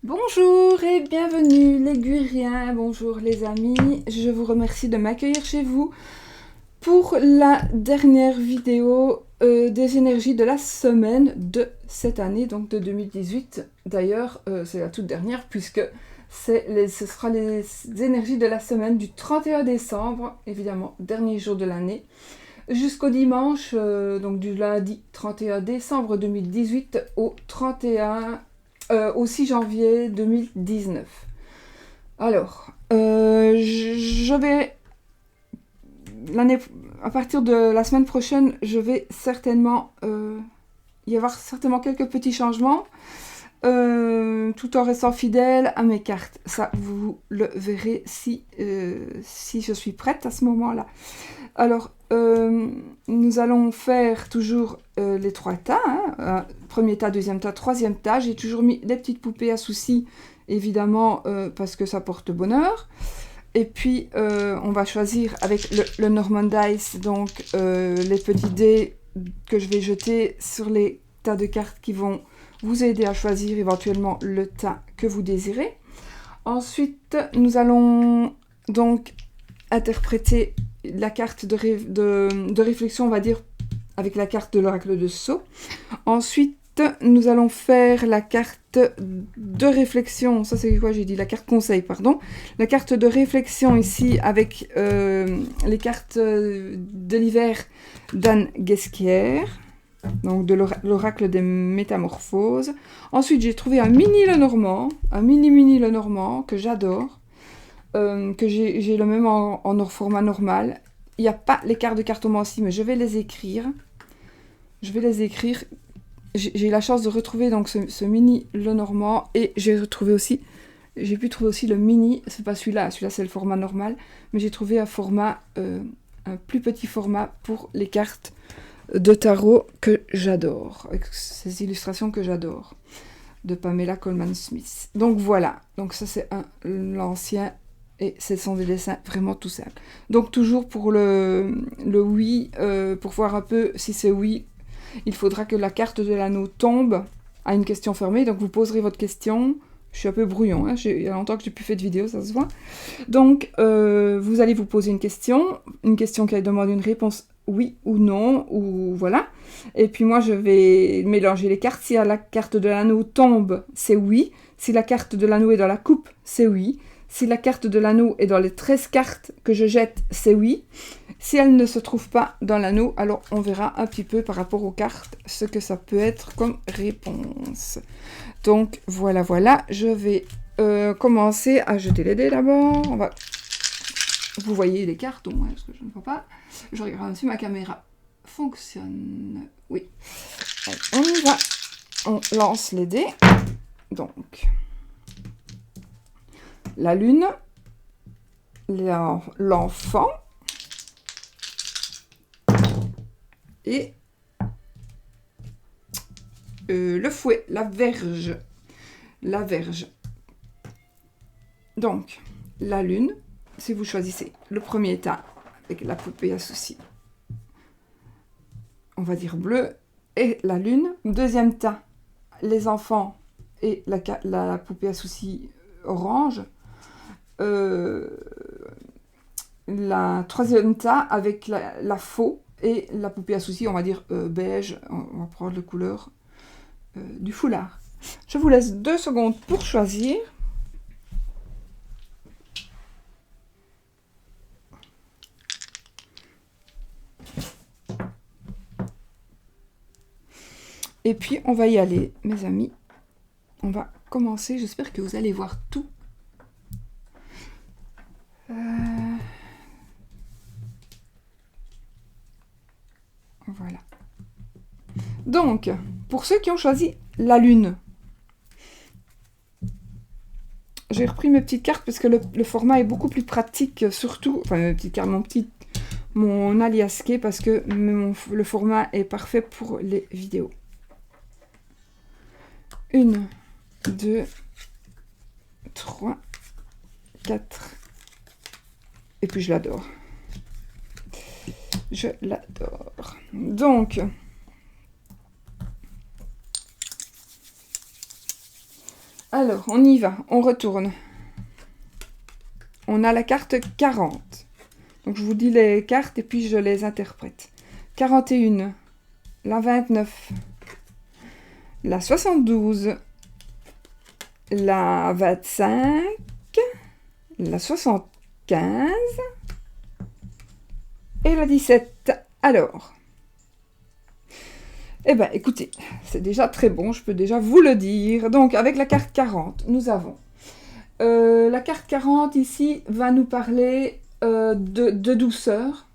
Bonjour et bienvenue les Guriens, bonjour les amis, je vous remercie de m'accueillir chez vous pour la dernière vidéo des énergies de la semaine de cette année, donc de 2018. D'ailleurs, c'est la toute dernière puisque ce sera les énergies de la semaine du 31 décembre, évidemment, dernier jour de l'année, jusqu'au dimanche, donc du lundi 31 décembre 2018 au 6 janvier 2019. Alors, je vais à partir de la semaine prochaine, je vais certainement y avoir certainement quelques petits changements, tout en restant fidèle à mes cartes. Ça, vous le verrez si je suis prête à ce moment-là. Alors, nous allons faire toujours les 3 tas, premier tas, deuxième tas, troisième tas. J'ai toujours mis des petites poupées à soucis, évidemment, parce que ça porte bonheur. Et puis, on va choisir avec le Norman Dice, donc les petits dés que je vais jeter sur les tas de cartes qui vont vous aider à choisir éventuellement le tas que vous désirez. Ensuite, nous allons donc interpréter la carte de réflexion, on va dire, avec la carte de l'oracle de Sceaux. Ensuite, nous allons faire la carte de réflexion. Ça, c'est quoi j'ai dit? La carte conseil, pardon. La carte de réflexion ici avec les cartes de l'hiver d'Anne Guesquière. Donc de l'oracle des métamorphoses. Ensuite, j'ai trouvé un mini Lenormand, un mini Lenormand que j'adore. Que j'ai le même en format normal. Il n'y a pas les cartes de cartomancie, mais je vais les écrire. J'ai la chance de retrouver donc ce mini Lenormand et j'ai pu trouver aussi le mini, c'est pas celui-là c'est le format normal, mais j'ai trouvé un format, un plus petit format pour les cartes de tarot que j'adore, avec ces illustrations que j'adore, de Pamela Colman Smith. Donc voilà, donc ça c'est l'ancien. Et ce sont des dessins vraiment tout simples. Donc toujours pour le oui, pour voir un peu si c'est oui, il faudra que la carte de l'anneau tombe à une question fermée. Donc vous poserez votre question. Je suis un peu brouillon, il y a longtemps que j'ai plus fait de vidéo, ça se voit. Donc vous allez vous poser une question qui demande une réponse oui ou non, ou voilà. Et puis moi je vais mélanger les cartes. Si la carte de l'anneau tombe, c'est oui. Si la carte de l'anneau est dans la coupe, c'est oui. Si la carte de l'anneau est dans les 13 cartes que je jette, c'est oui. Si elle ne se trouve pas dans l'anneau, alors on verra un petit peu par rapport aux cartes ce que ça peut être comme réponse. Donc voilà, je vais commencer à jeter les dés d'abord. Vous voyez les cartons, parce que je ne vois pas. Je regarde si ma caméra fonctionne. Oui. Alors, on lance les dés. Donc... la lune, l'enfant et le fouet, la verge. La verge. Donc, la lune, si vous choisissez le premier tas avec la poupée à soucis, on va dire bleu, et la lune. Deuxième tas, les enfants et la poupée à soucis orange. La troisième tas avec la faux et la poupée à soucis, on va dire beige, on va prendre la couleur du foulard. Je vous laisse 2 secondes pour choisir. Et puis on va y aller, mes amis. On va commencer, j'espère que vous allez voir tout. Voilà. Donc, pour ceux qui ont choisi la lune, j'ai repris mes petites cartes parce que le format est beaucoup plus pratique, surtout, enfin mes petites cartes, mon aliasqué, parce que le format est parfait pour les vidéos. 1, 2, 3, 4. Et puis je l'adore. Je l'adore. Donc, Alors, on y va, on retourne. On a la carte 40. Donc, je vous dis les cartes et puis je les interprète. 41, la 29, la 72, la 25, la 75 et la 17. Alors, eh bien, écoutez, c'est déjà très bon, je peux déjà vous le dire. Donc, avec la carte 40, nous avons... la carte 40, ici, va nous parler de douceur,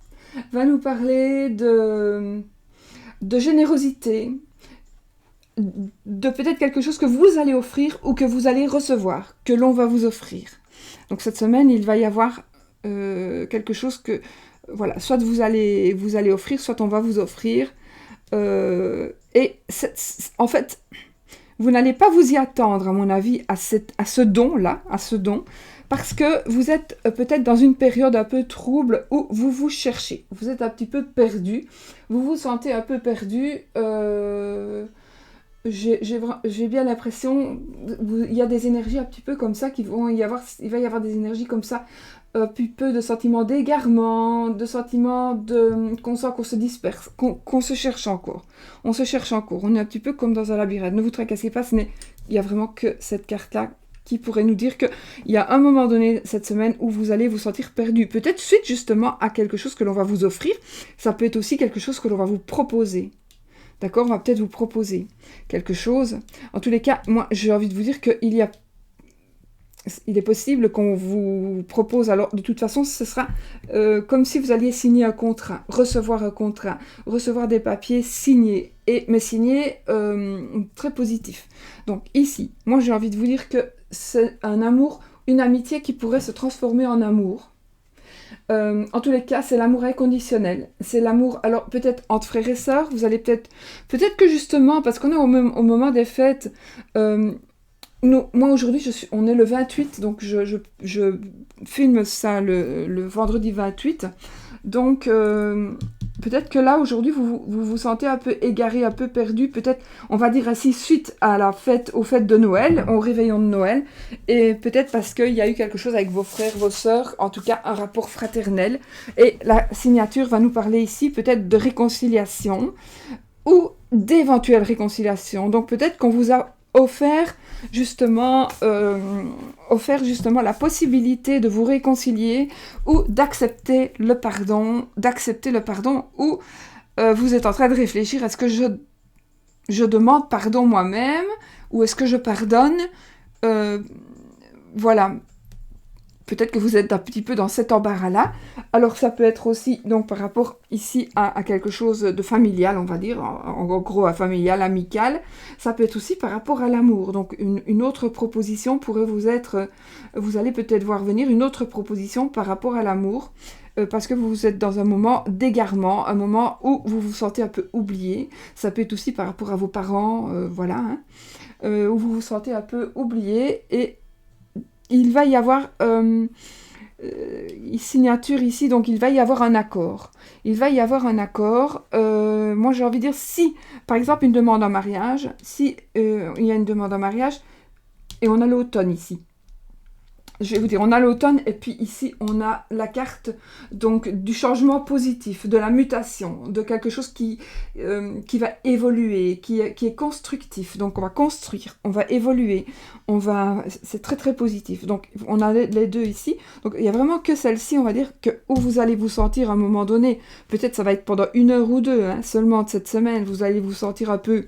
va nous parler de générosité, de peut-être quelque chose que vous allez offrir ou que vous allez recevoir, que l'on va vous offrir. Donc, cette semaine, il va y avoir quelque chose que... Voilà, soit vous allez offrir, soit on va vous offrir... en fait, vous n'allez pas vous y attendre, à mon avis, à ce don-là, parce que vous êtes peut-être dans une période un peu trouble où vous vous cherchez. Vous êtes un petit peu perdu, vous vous sentez un peu perdu. J'ai bien l'impression, il y a des énergies un petit peu comme ça, il va y avoir des énergies comme ça, un petit peu de sentiments d'égarement, de sentiments qu'on sent qu'on se disperse, qu'on se cherche encore. On se cherche encore, on est un petit peu comme dans un labyrinthe. Ne vous tracassez pas, il y a vraiment que cette carte-là qui pourrait nous dire qu'il y a un moment donné cette semaine où vous allez vous sentir perdu. Peut-être suite justement à quelque chose que l'on va vous offrir, ça peut être aussi quelque chose que l'on va vous proposer. D'accord, on va peut-être vous proposer quelque chose. En tous les cas, moi, j'ai envie de vous dire qu'il est possible qu'on vous propose, alors de toute façon, ce sera comme si vous alliez signer un contrat, recevoir des papiers signés, mais signés très positifs. Donc ici, moi, j'ai envie de vous dire que c'est un amour, une amitié qui pourrait se transformer en amour. En tous les cas, c'est l'amour inconditionnel. C'est l'amour, alors peut-être entre frères et sœurs, vous allez peut-être que justement, parce qu'on est au moment des fêtes, moi aujourd'hui, on est le 28, donc je filme ça le vendredi 28. Donc peut-être que là, aujourd'hui, vous sentez un peu égaré, un peu perdu. Peut-être, on va dire ainsi, suite à aux fêtes de Noël, au réveillon de Noël. Et peut-être parce qu'il y a eu quelque chose avec vos frères, vos sœurs, en tout cas un rapport fraternel. Et la signature va nous parler ici peut-être de réconciliation ou d'éventuelle réconciliation. Donc peut-être qu'on vous a offert justement la possibilité de vous réconcilier ou d'accepter le pardon, ou vous êtes en train de réfléchir, est-ce que je demande pardon moi-même ou est-ce que je pardonne, voilà. Peut-être que vous êtes un petit peu dans cet embarras-là. Alors ça peut être aussi donc par rapport ici à quelque chose de familial, on va dire, en gros à familial, amical. Ça peut être aussi par rapport à l'amour. Donc une autre proposition pourrait vous allez peut-être voir venir une autre proposition par rapport à l'amour. Parce que vous êtes dans un moment d'égarement, un moment où vous vous sentez un peu oublié. Ça peut être aussi par rapport à vos parents, voilà, hein, où vous vous sentez un peu oublié et il va y avoir signature ici, donc il va y avoir un accord. Moi j'ai envie de dire, si, par exemple, une demande en mariage, si il y a une demande en mariage, et on a l'automne ici. Je vais vous dire, on a l'automne et puis ici on a la carte donc du changement positif, de la mutation, de quelque chose qui va évoluer, qui est constructif. Donc on va construire, on va évoluer, c'est très très positif. Donc on a les deux ici. Donc il y a vraiment que celle-ci, on va dire, que où vous allez vous sentir à un moment donné. Peut-être ça va être pendant 1 heure ou 2 hein, seulement de cette semaine. Vous allez vous sentir un peu.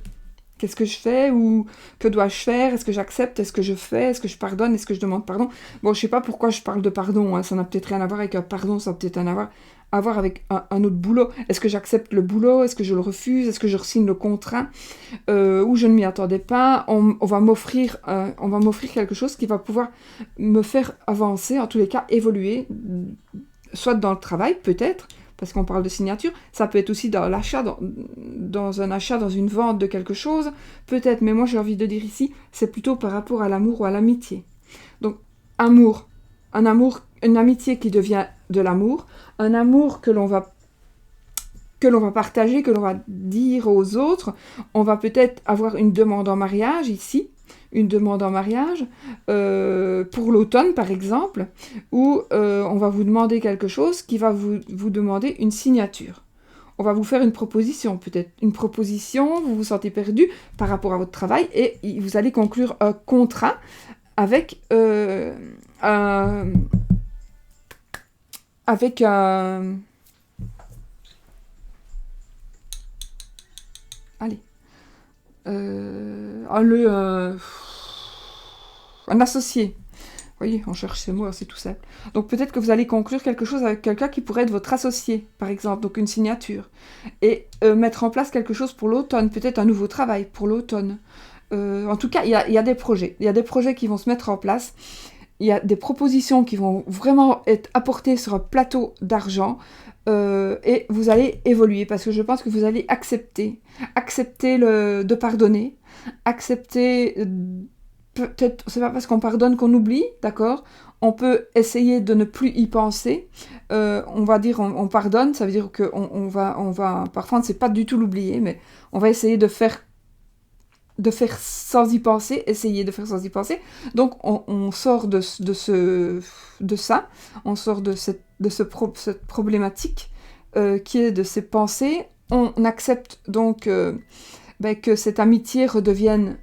Qu'est-ce que je fais ou que dois-je faire? Est-ce que j'accepte? Est-ce que je fais? Est-ce que je pardonne? Est-ce que je demande pardon? Bon, je sais pas pourquoi je parle de pardon. Hein. Ça n'a peut-être rien à voir avec un pardon. Ça n'a peut-être rien à voir avec un autre boulot. Est-ce que j'accepte le boulot? Est-ce que je le refuse? Est-ce que je re-signe le contrat? Ou je ne m'y attendais pas? On va m'offrir quelque chose qui va pouvoir me faire avancer, en tous les cas évoluer, soit dans le travail peut-être, parce qu'on parle de signature, ça peut être aussi dans l'achat, dans un achat, dans une vente de quelque chose, peut-être, mais moi j'ai envie de dire ici, c'est plutôt par rapport à l'amour ou à l'amitié. Donc, amour, une amitié qui devient de l'amour, un amour que l'on va partager, que l'on va dire aux autres, on va peut-être avoir une demande en mariage ici, une demande en mariage, pour l'automne par exemple, où on va vous demander quelque chose qui va vous demander une signature. On va vous faire une proposition, peut-être une proposition, vous vous sentez perdu par rapport à votre travail et vous allez conclure un contrat avec, avec un... Allez. Un associé. Vous voyez, on cherche ces mots, c'est tout simple. Donc peut-être que vous allez conclure quelque chose avec quelqu'un qui pourrait être votre associé, par exemple, donc une signature. Et mettre en place quelque chose pour l'automne, peut-être un nouveau travail pour l'automne. En tout cas, il y a des projets. Il y a des projets qui vont se mettre en place. Il y a des propositions qui vont vraiment être apportées sur un plateau d'argent. Et vous allez évoluer, parce que je pense que vous allez accepter de pardonner, accepter... Peut-être, c'est pas parce qu'on pardonne qu'on oublie, d'accord? On peut essayer de ne plus y penser. On va dire, on pardonne, ça veut dire qu'on va... Parfois, on ne sait pas du tout l'oublier, mais on va essayer de faire sans y penser, essayer de faire sans y penser. Donc, on sort de ça, on sort de cette problématique qui est de ces pensées. On accepte donc que cette amitié redevienne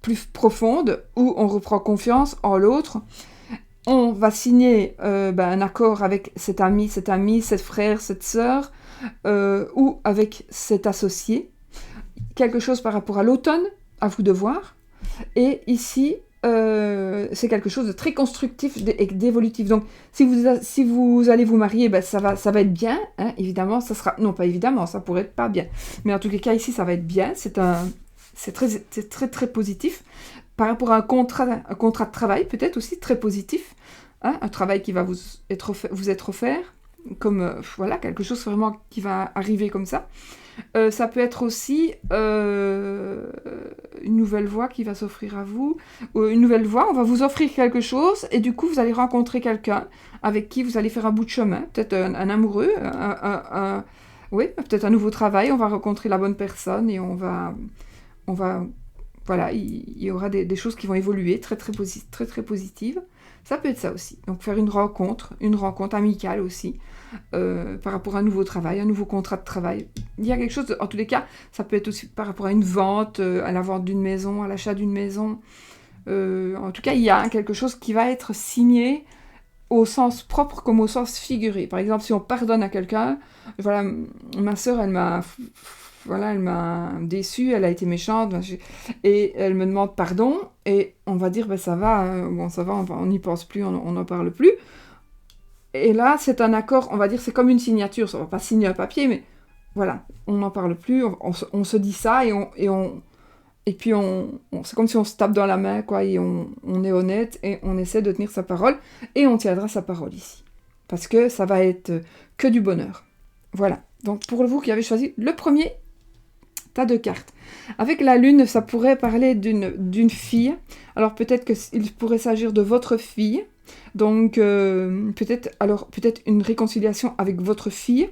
plus profonde, où on reprend confiance en l'autre. On va signer un accord avec cet ami, cette frère, cette sœur, ou avec cet associé. Quelque chose par rapport à l'automne, à vous de voir. Et ici, c'est quelque chose de très constructif et d'évolutif. Donc, si vous allez vous marier, ça va être bien. Hein, évidemment, ça sera... Non, pas évidemment, ça pourrait être pas bien. Mais en tous les cas, ici, ça va être bien. C'est très, très positif. Par rapport à un contrat de travail, peut-être aussi très positif. Hein, un travail qui va vous être offert. Comme, voilà, quelque chose vraiment qui va arriver comme ça. Ça peut être aussi une nouvelle voie qui va s'offrir à vous. Une nouvelle voie, on va vous offrir quelque chose et du coup, vous allez rencontrer quelqu'un avec qui vous allez faire un bout de chemin. Peut-être un amoureux, oui, peut-être un nouveau travail. On va rencontrer la bonne personne et on va voilà, il y aura des choses qui vont évoluer très, très, très, très positives. Ça peut être ça aussi. Donc faire une rencontre amicale aussi, par rapport à un nouveau travail, un nouveau contrat de travail. Il y a quelque chose, en tous les cas, ça peut être aussi par rapport à une vente, à la vente d'une maison, à l'achat d'une maison. En tout cas, il y a quelque chose qui va être signé au sens propre comme au sens figuré. Par exemple, si on pardonne à quelqu'un, voilà, ma sœur, elle m'a déçue, elle a été méchante, et elle me demande pardon, et on va dire, ça va, on n'y pense plus, on n'en parle plus. Et là, c'est un accord, on va dire, c'est comme une signature, on va pas signer un papier, mais voilà, on n'en parle plus, on se dit ça, et puis c'est comme si on se tape dans la main, quoi, et on est honnête, et on essaie de tenir sa parole, et on tiendra sa parole ici. Parce que ça va être que du bonheur. Voilà. Donc, pour vous qui avez choisi le premier tas de cartes. Avec la lune, ça pourrait parler d'une fille. Alors, peut-être qu'il pourrait s'agir de votre fille. Donc, peut-être une réconciliation avec votre fille.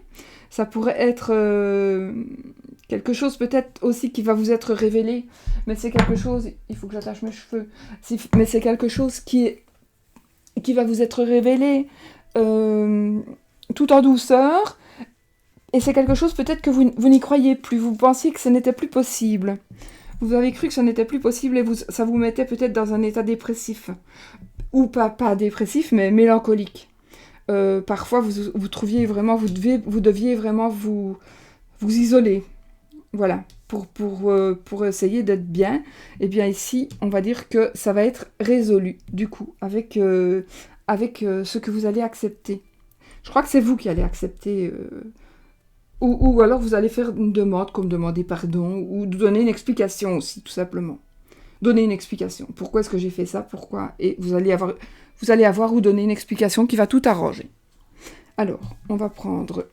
Ça pourrait être quelque chose peut-être aussi qui va vous être révélé. Mais c'est quelque chose... Il faut que j'attache mes cheveux. Mais c'est quelque chose qui va vous être révélé tout en douceur. Et c'est quelque chose peut-être que vous n'y croyez plus. Vous pensiez que ce n'était plus possible. Vous avez cru que ce n'était plus possible et ça vous mettait peut-être dans un état dépressif. Ou pas dépressif, mais mélancolique. Parfois, vous trouviez vraiment, vous deviez vraiment vous isoler. Voilà, pour essayer d'être bien. Et bien ici, on va dire que ça va être résolu, du coup, avec ce que vous allez accepter. Je crois que c'est vous qui allez accepter... Ou alors vous allez faire une demande, comme demander pardon, ou donner une explication aussi, tout simplement. Donner une explication. Pourquoi est-ce que j'ai fait ça? Pourquoi? Et vous allez avoir ou donner une explication qui va tout arranger. Alors, on va prendre...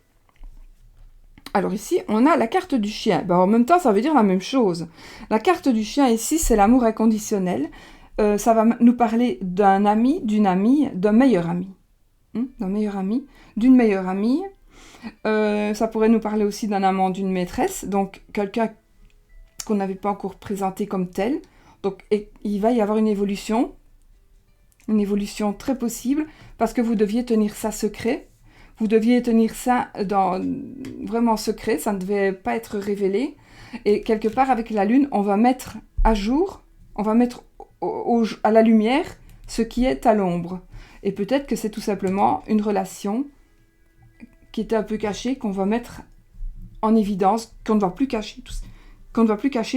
Alors ici, on a la carte du chien. En même temps, ça veut dire la même chose. La carte du chien, ici, c'est l'amour inconditionnel. Ça va nous parler d'un ami, d'une amie, d'un meilleur ami. D'un meilleur ami, d'une meilleure amie. Ça pourrait nous parler aussi d'un amant, d'une maîtresse, donc quelqu'un qu'on n'avait pas encore présenté comme tel. Donc il va y avoir une évolution très possible, parce que vous deviez tenir ça secret. Vous deviez tenir ça vraiment secret, ça ne devait pas être révélé. Et quelque part, avec la lune, on va mettre à jour, on va mettre à la lumière ce qui est à l'ombre. Et peut-être que c'est tout simplement une relation qui était un peu cachée, qu'on va mettre en évidence, qu'on ne va plus cacher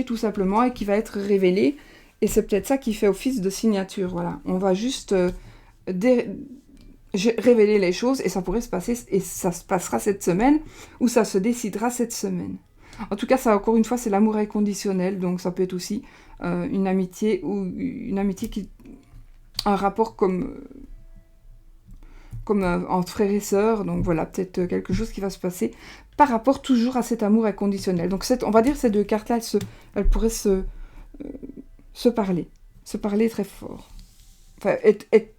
tout simplement, et qui va être révélée. Et c'est peut-être ça qui fait office de signature. Voilà. On va juste révéler les choses, et ça pourrait se passer, et ça se passera cette semaine, ou ça se décidera cette semaine. En tout cas, ça, encore une fois, c'est l'amour inconditionnel, donc ça peut être aussi une amitié, ou une amitié un rapport comme entre frères et sœurs. Donc voilà, peut-être quelque chose qui va se passer par rapport toujours à cet amour inconditionnel. Donc on va dire ces deux cartes-là, elles pourraient se parler très fort. Enfin, être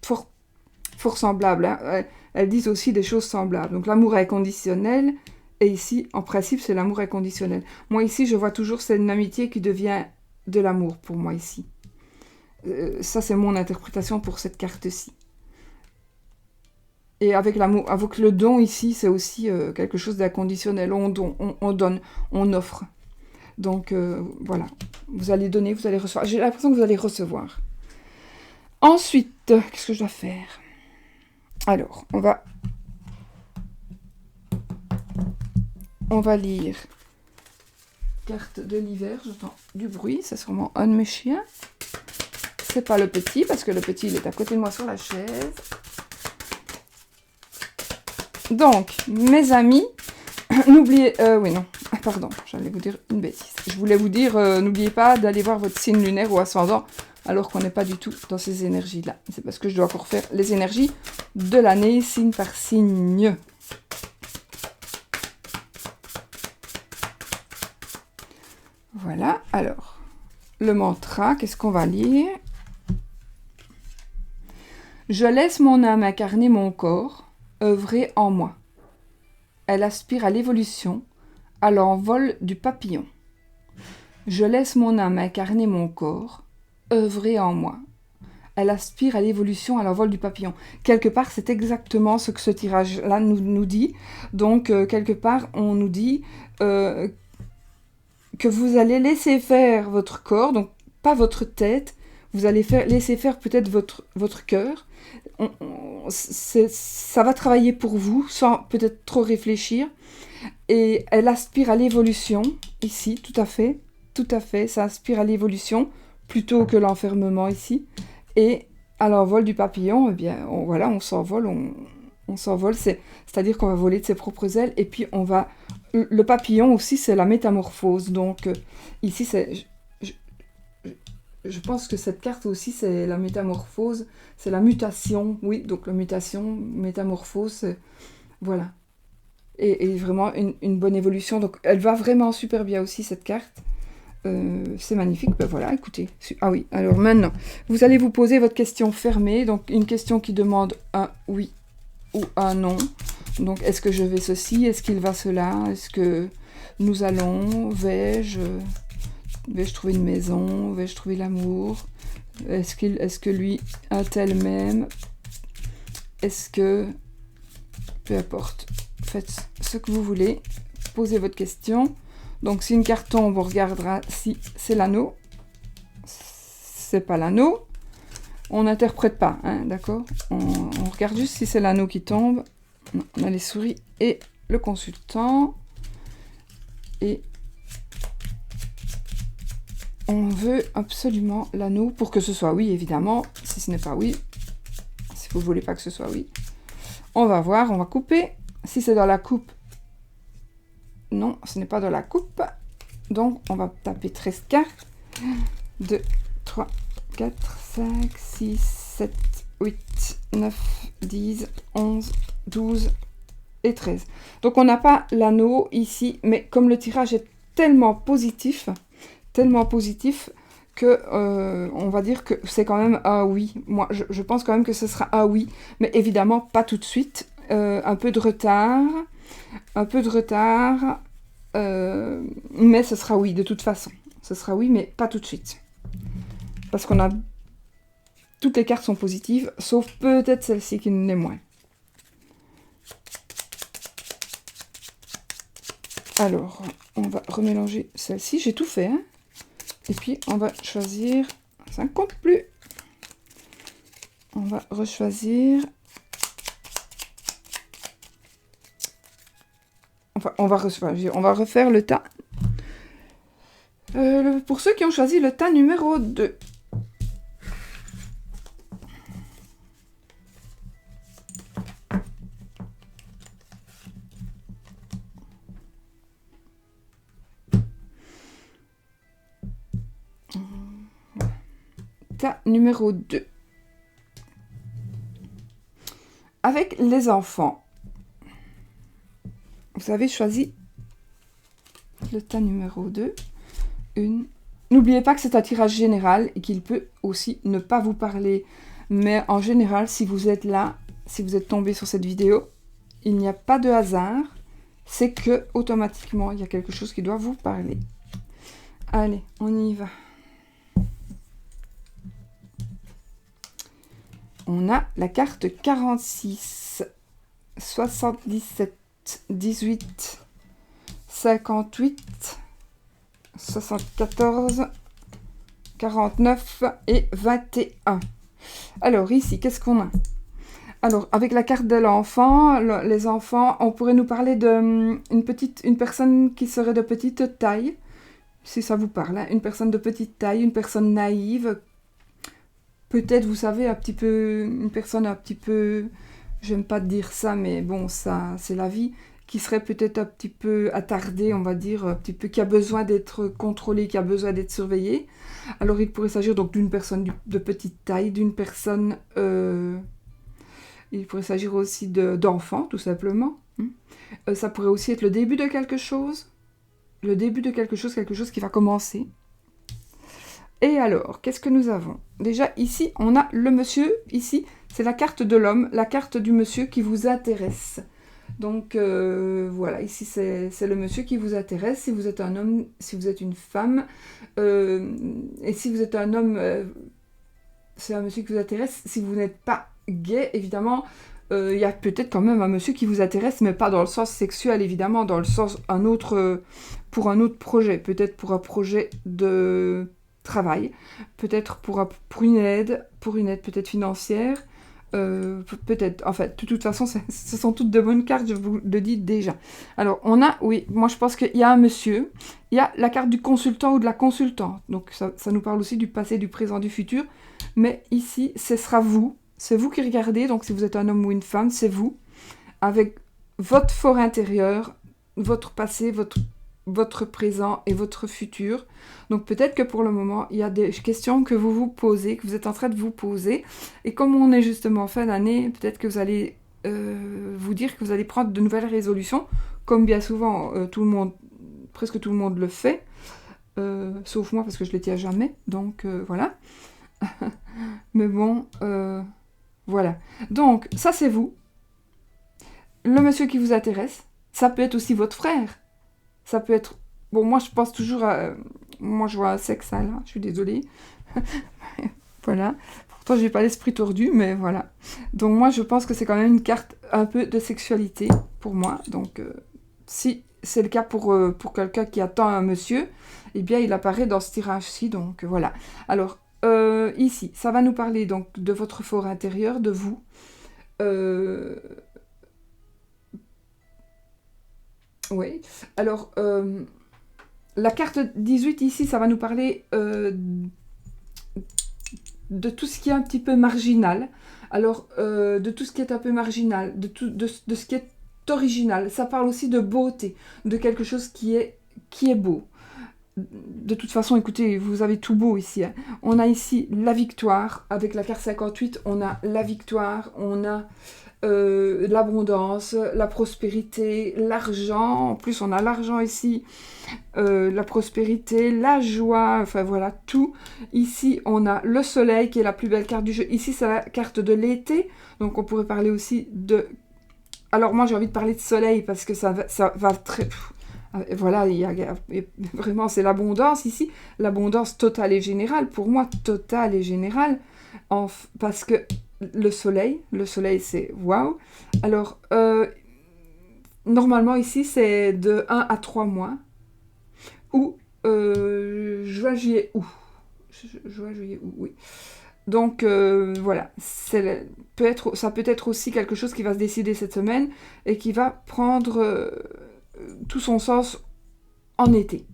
fort semblables. Hein. Elles disent aussi des choses semblables. Donc l'amour inconditionnel, et ici, en principe, c'est l'amour inconditionnel. Moi, ici, je vois toujours, c'est une amitié qui devient de l'amour pour moi, ici. Ça, c'est mon interprétation pour cette carte-ci. Et avec l'amour, avec le don, ici, c'est aussi quelque chose d'inconditionnel. On donne, on offre. Donc, voilà. Vous allez donner, vous allez recevoir. J'ai l'impression que vous allez recevoir. Ensuite, qu'est-ce que je dois faire? Alors, on va lire carte de l'hiver. J'entends du bruit, c'est sûrement un de mes chiens. C'est pas le petit, parce que le petit, il est à côté de moi sur la chaise. Donc, mes amis, n'oubliez... oui, non, pardon, j'allais vous dire une bêtise. Je voulais vous dire, n'oubliez pas d'aller voir votre signe lunaire ou ascendant, alors qu'on n'est pas du tout dans ces énergies-là. C'est parce que je dois encore faire les énergies de l'année, signe par signe. Voilà, alors, le mantra, qu'est-ce qu'on va lire? Je laisse mon âme incarner mon corps, œuvrer en moi. Elle aspire à l'évolution, à l'envol du papillon. Je laisse mon âme incarner mon corps, œuvrer en moi. Elle aspire à l'évolution, à l'envol du papillon. Quelque part, c'est exactement ce que ce tirage-là nous dit. Donc, quelque part, on nous dit que vous allez laisser faire votre corps, donc pas votre tête, vous allez laisser faire peut-être votre cœur. Ça va travailler pour vous, sans peut-être trop réfléchir. Et elle aspire à l'évolution, ici, tout à fait, ça aspire à l'évolution, plutôt que l'enfermement ici. Et à l'envol du papillon, eh bien, on s'envole, on s'envole, c'est-à-dire qu'on va voler de ses propres ailes, et puis on va... Le papillon aussi, c'est la métamorphose, donc ici, je pense que cette carte aussi, c'est la métamorphose, c'est la mutation, oui, donc la mutation, métamorphose, voilà. Et vraiment une bonne évolution, donc elle va vraiment super bien aussi, cette carte. C'est magnifique, ben voilà, écoutez. Ah oui, alors maintenant, vous allez vous poser votre question fermée, donc une question qui demande un oui ou un non. Donc, est-ce que je vais ceci, est-ce qu'il va cela, est-ce que nous allons, vais-je trouver une maison, vais-je trouver l'amour, est-ce que lui a-t-elle même, est-ce que, peu importe, faites ce que vous voulez, posez votre question. Donc, si une carte tombe, on regardera si c'est l'anneau. C'est pas l'anneau. On n'interprète pas, hein, d'accord? On regarde juste si c'est l'anneau qui tombe. Non, on a les souris et le consultant. Et on veut absolument l'anneau pour que ce soit oui, évidemment. Si ce n'est pas oui, si vous ne voulez pas que ce soit oui, on va voir, on va couper. Si c'est dans la coupe, non, ce n'est pas dans la coupe. Donc, on va taper 13 cartes. 2, 3, 4, 5, 6, 7, 8, 9, 10, 11, 12 et 13. Donc, on n'a pas l'anneau ici, mais comme le tirage est tellement positif que on va dire que c'est quand même un oui. Moi, je pense quand même que ce sera un oui, mais évidemment pas tout de suite. Un peu de retard, mais ce sera oui de toute façon. Ce sera oui, mais pas tout de suite. parce qu'on a... Toutes les cartes sont positives, sauf peut-être celle-ci qui ne l'est moins. Alors, on va remélanger celle-ci. J'ai tout fait, hein. Et puis, on va choisir... Ça ne compte plus. On va rechoisir... Enfin, on va refaire le tas. Pour ceux qui ont choisi le tas numéro 2. Tas numéro 2. Avec les enfants. Vous avez choisi le tas numéro 2. N'oubliez pas que c'est un tirage général et qu'il peut aussi ne pas vous parler. Mais en général, si vous êtes là, si vous êtes tombé sur cette vidéo, il n'y a pas de hasard. C'est que automatiquement, il y a quelque chose qui doit vous parler. Allez, on y va. On a la carte 46, 77, 18, 58, 74, 49 et 21. Alors ici, qu'est-ce qu'on a? Alors, avec la carte de l'enfant, les enfants, on pourrait nous parler d'une une personne qui serait de petite taille, si ça vous parle, hein, une personne de petite taille, une personne naïve, peut-être, vous savez, un petit peu, une personne un petit peu, j'aime pas dire ça, mais bon, ça, c'est la vie, qui serait peut-être un petit peu attardée, on va dire, un petit peu, qui a besoin d'être contrôlée, qui a besoin d'être surveillée. Alors, il pourrait s'agir donc d'une personne de petite taille, d'une personne, il pourrait s'agir aussi d'enfants, tout simplement. Ça pourrait aussi être le début de quelque chose, quelque chose qui va commencer. Et alors, qu'est-ce que nous avons? Déjà, ici, on a le monsieur. Ici, c'est la carte de l'homme, la carte du monsieur qui vous intéresse. Donc, voilà, ici, c'est le monsieur qui vous intéresse. Si vous êtes un homme, si vous êtes une femme, et si vous êtes un homme, c'est un monsieur qui vous intéresse. Si vous n'êtes pas gay, évidemment, il y a peut-être quand même un monsieur qui vous intéresse, mais pas dans le sens sexuel, évidemment, dans le sens pour un autre projet. Peut-être pour un projet de... travail, peut-être pour une aide peut-être financière, peut-être, en fait, de toute façon, ce sont toutes de bonnes cartes, je vous le dis déjà. Alors, on a, oui, moi je pense qu'il y a un monsieur, il y a la carte du consultant ou de la consultante, donc ça nous parle aussi du passé, du présent, du futur, mais ici, ce sera vous, c'est vous qui regardez, donc si vous êtes un homme ou une femme, c'est vous, avec votre fort intérieur, votre passé, votre présent et votre futur. Donc peut-être que pour le moment, il y a des questions que vous vous posez, que vous êtes en train de vous poser. Et comme on est justement en fin d'année, peut-être que vous allez vous dire que vous allez prendre de nouvelles résolutions, comme bien souvent presque tout le monde le fait, sauf moi parce que je ne les tiens jamais. Donc voilà. Mais bon, voilà. Donc ça c'est vous. Le monsieur qui vous intéresse, ça peut être aussi votre frère. Ça peut être... Bon, moi, je pense toujours à... Moi, je vois un sexe, là. Je suis désolée. Voilà. Pourtant, j'ai pas l'esprit tordu, mais voilà. Donc, moi, je pense que c'est quand même une carte un peu de sexualité, pour moi. Donc, si c'est le cas pour quelqu'un qui attend un monsieur, eh bien, il apparaît dans ce tirage-ci. Donc, voilà. Alors, ici, ça va nous parler, donc, de votre fort intérieur, de vous. Oui, alors la carte 18 ici, ça va nous parler de tout ce qui est un petit peu marginal. Alors, de tout ce qui est un peu marginal, de ce qui est original. Ça parle aussi de beauté, de quelque chose qui est beau. De toute façon, écoutez, vous avez tout beau ici. Hein. On a ici la victoire. Avec la carte 58, on a la victoire, on a... l'abondance, la prospérité, l'argent, en plus on a l'argent ici, la prospérité, la joie, enfin voilà, tout. Ici on a le soleil qui est la plus belle carte du jeu, ici c'est la carte de l'été, donc on pourrait parler aussi de... Alors moi j'ai envie de parler de soleil parce que ça va très... Voilà, vraiment, c'est l'abondance ici. L'abondance totale et générale. Pour moi, totale et générale. Parce que le soleil, c'est waouh. Alors, normalement, ici, c'est de 1 à 3 mois. Ou juin, juillet, août. Juin, juillet, août, oui. Donc, voilà. Ça peut être aussi quelque chose qui va se décider cette semaine et qui va prendre tout son sens en été.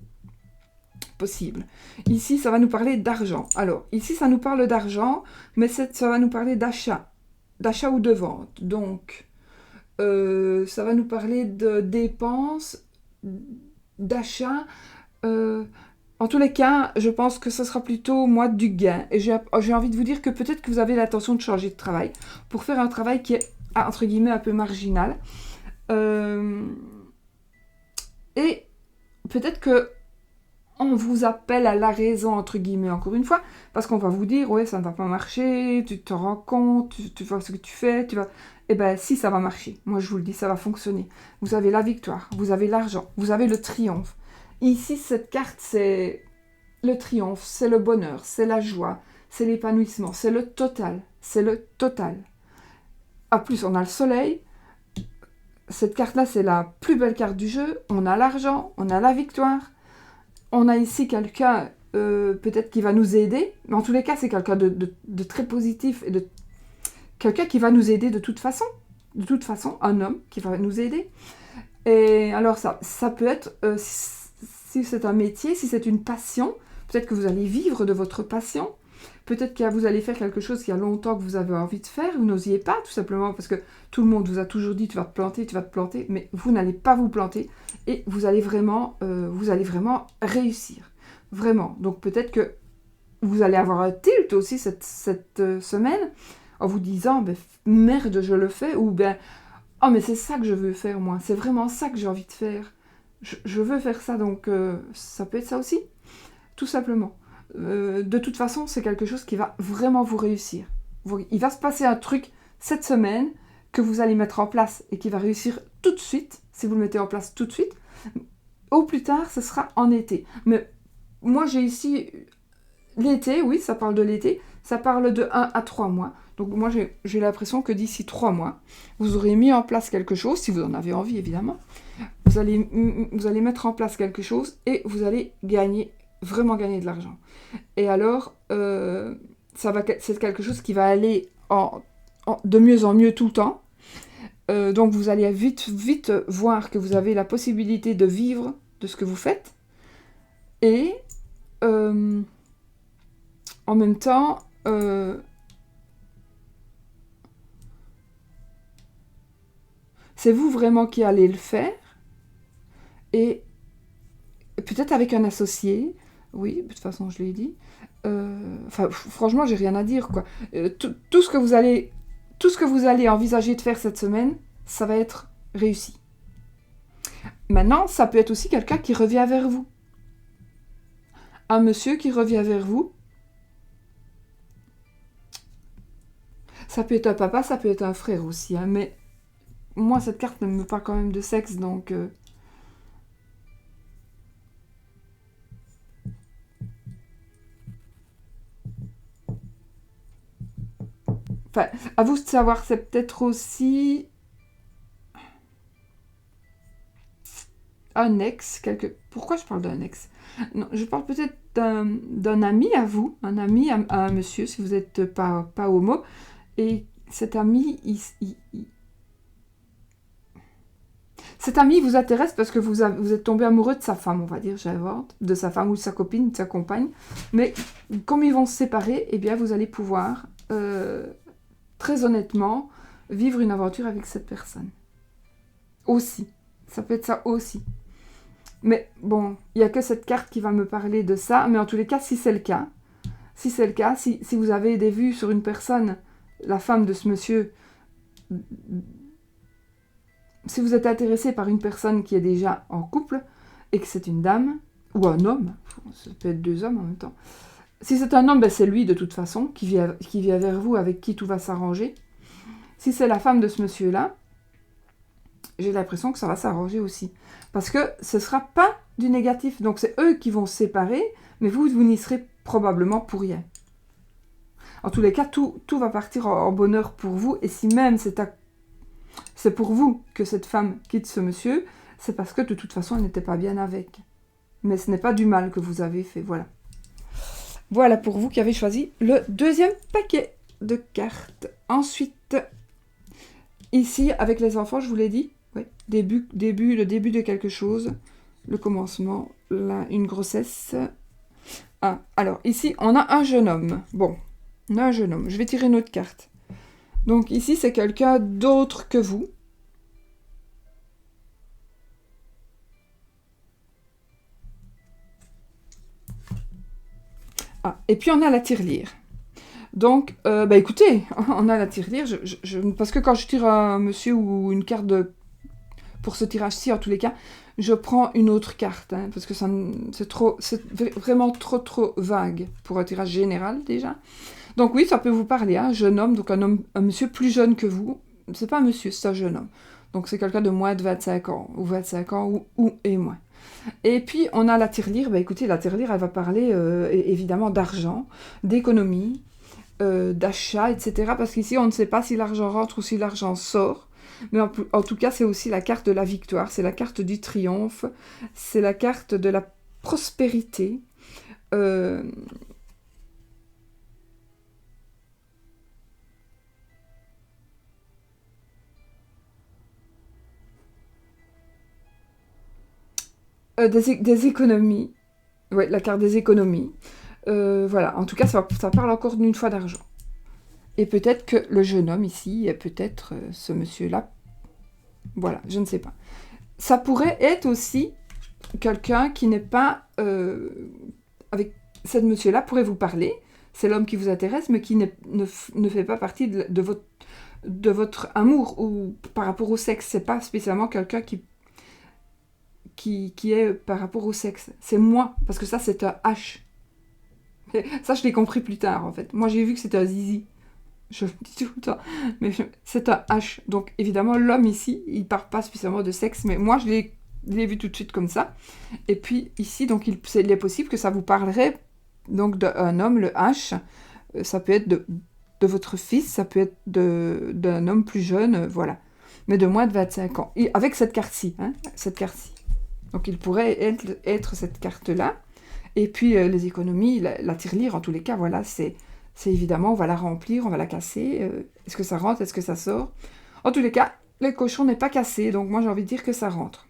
Possible. Ici, ça va nous parler d'argent. Alors, ici, ça nous parle d'argent, mais ça va nous parler d'achat. D'achat ou de vente. Donc, ça va nous parler de dépenses, d'achat. En tous les cas, je pense que ce sera plutôt, moi, du gain. Et j'ai envie de vous dire que peut-être que vous avez l'intention de changer de travail pour faire un travail qui est, entre guillemets, un peu marginal. Et peut-être que on vous appelle à la raison, entre guillemets, encore une fois, parce qu'on va vous dire, ouais, ça ne va pas marcher, tu te rends compte, tu vois ce que tu fais, tu vas... Eh bien, si, ça va marcher. Moi, je vous le dis, ça va fonctionner. Vous avez la victoire, vous avez l'argent, vous avez le triomphe. Ici, cette carte, c'est le triomphe, c'est le bonheur, c'est la joie, c'est l'épanouissement, c'est le total. C'est le total. En plus, on a le soleil. Cette carte-là, c'est la plus belle carte du jeu. On a l'argent, on a la victoire. On a ici quelqu'un, peut-être qui va nous aider, mais en tous les cas, c'est quelqu'un de très positif et de quelqu'un qui va nous aider de toute façon. De toute façon, un homme qui va nous aider. Et alors, ça peut être, si c'est un métier, si c'est une passion, peut-être que vous allez vivre de votre passion. Peut-être que vous allez faire quelque chose qu'il y a longtemps que vous avez envie de faire, vous n'osiez pas, tout simplement parce que tout le monde vous a toujours dit tu vas te planter, mais vous n'allez pas vous planter et vous allez vraiment réussir. Vraiment. Donc peut-être que vous allez avoir un tilt aussi cette semaine en vous disant merde, je le fais, ou oh mais c'est ça que je veux faire moi, c'est vraiment ça que j'ai envie de faire. Je veux faire ça, donc ça peut être ça aussi, tout simplement. De toute façon, c'est quelque chose qui va vraiment vous réussir. Il va se passer un truc cette semaine que vous allez mettre en place et qui va réussir tout de suite, si vous le mettez en place tout de suite. Au plus tard, ce sera en été. Mais moi, j'ai ici l'été, oui, ça parle de l'été, ça parle de 1 à 3 mois. Donc moi, j'ai l'impression que d'ici 3 mois, vous aurez mis en place quelque chose, si vous en avez envie, évidemment. Vous allez mettre en place quelque chose et vous allez vraiment gagner de l'argent. Et alors, c'est quelque chose qui va aller de mieux en mieux tout le temps. Donc vous allez vite voir que vous avez la possibilité de vivre de ce que vous faites. Et en même temps, c'est vous vraiment qui allez le faire. Et peut-être avec un associé. Oui, de toute façon, je l'ai dit. Franchement, j'ai rien à dire, quoi. Tout ce que vous allez envisager de faire cette semaine, ça va être réussi. Maintenant, ça peut être aussi quelqu'un qui revient vers vous. Un monsieur qui revient vers vous. Ça peut être un papa, ça peut être un frère aussi, hein, mais moi, cette carte ne me parle quand même de sexe, donc... Enfin, à vous de savoir, c'est peut-être aussi un ex. Pourquoi je parle d'un ex? Non, je parle peut-être d'un ami à vous, un ami à un monsieur, si vous n'êtes pas homo. Et cet ami, cet ami vous intéresse parce que vous êtes tombé amoureux de sa femme, on va dire, j'invente, de sa femme ou de sa copine, de sa compagne. Mais comme ils vont se séparer, eh bien, vous allez pouvoir... très honnêtement, vivre une aventure avec cette personne. Aussi. Ça peut être ça aussi. Mais bon, il n'y a que cette carte qui va me parler de ça. Mais en tous les cas, si c'est le cas, si vous avez des vues sur une personne, la femme de ce monsieur, si vous êtes intéressé par une personne qui est déjà en couple, et que c'est une dame, ou un homme, ça peut être 2 hommes en même temps. Si c'est un homme, c'est lui de toute façon, qui vient vers vous, avec qui tout va s'arranger. Si c'est la femme de ce monsieur-là, j'ai l'impression que ça va s'arranger aussi. Parce que ce ne sera pas du négatif. Donc c'est eux qui vont se séparer, mais vous n'y serez probablement pour rien. En tous les cas, tout va partir en bonheur pour vous. Et si même c'est pour vous que cette femme quitte ce monsieur, c'est parce que de toute façon, elle n'était pas bien avec. Mais ce n'est pas du mal que vous avez fait, voilà. Voilà pour vous qui avez choisi le deuxième paquet de cartes. Ensuite, ici, avec les enfants, je vous l'ai dit, ouais, le début de quelque chose, le commencement, là, une grossesse. Ah, alors, ici, on a un jeune homme. Bon, on a un jeune homme. Je vais tirer une autre carte. Donc, ici, c'est quelqu'un d'autre que vous. Ah, et puis, on a la tirelire. Donc, écoutez, on a la tirelire. Parce que quand je tire un monsieur ou une carte pour ce tirage-ci, en tous les cas, je prends une autre carte, hein, parce que c'est vraiment trop vague pour un tirage général, déjà. Donc oui, ça peut vous parler, un jeune homme, donc un monsieur plus jeune que vous. C'est pas un monsieur, c'est un jeune homme. Donc c'est quelqu'un de moins de 25 ans, ou 25 ans, ou et moins. Et puis, on a la tirelire. Écoutez, la tirelire, elle va parler, évidemment, d'argent, d'économie, d'achat, etc. Parce qu'ici, on ne sait pas si l'argent rentre ou si l'argent sort. Mais en tout cas, c'est aussi la carte de la victoire, c'est la carte du triomphe, c'est la carte de la prospérité. Des économies. Ouais, la carte des économies. Voilà, en tout cas, ça parle encore d'une fois d'argent. Et peut-être que le jeune homme ici, peut-être ce monsieur-là, voilà, je ne sais pas. Ça pourrait être aussi quelqu'un qui n'est pas... avec ce monsieur-là pourrait vous parler, c'est l'homme qui vous intéresse, mais qui ne fait pas partie de votre amour, ou par rapport au sexe. C'est pas spécialement quelqu'un qui est par rapport au sexe. C'est moi, parce que ça, c'est un H. Ça, je l'ai compris plus tard, en fait. Moi, j'ai vu que c'était un zizi. Je le dis tout le temps. Mais c'est un H. Donc, évidemment, l'homme ici, il parle pas spécialement de sexe, mais moi, je l'ai vu tout de suite comme ça. Et puis, ici, donc, il est possible que ça vous parlerait donc d'un homme, le H. Ça peut être de votre fils, ça peut être d'un homme plus jeune, voilà. Mais de moins de 25 ans. Et avec cette carte-ci, hein, cette carte-ci. Donc, il pourrait être cette carte-là. Et puis, les économies, la tirelire, en tous les cas, voilà, c'est évidemment, on va la remplir, on va la casser. Est-ce que ça rentre, est-ce que ça sort? En tous les cas, le cochon n'est pas cassé, donc moi, j'ai envie de dire que ça rentre.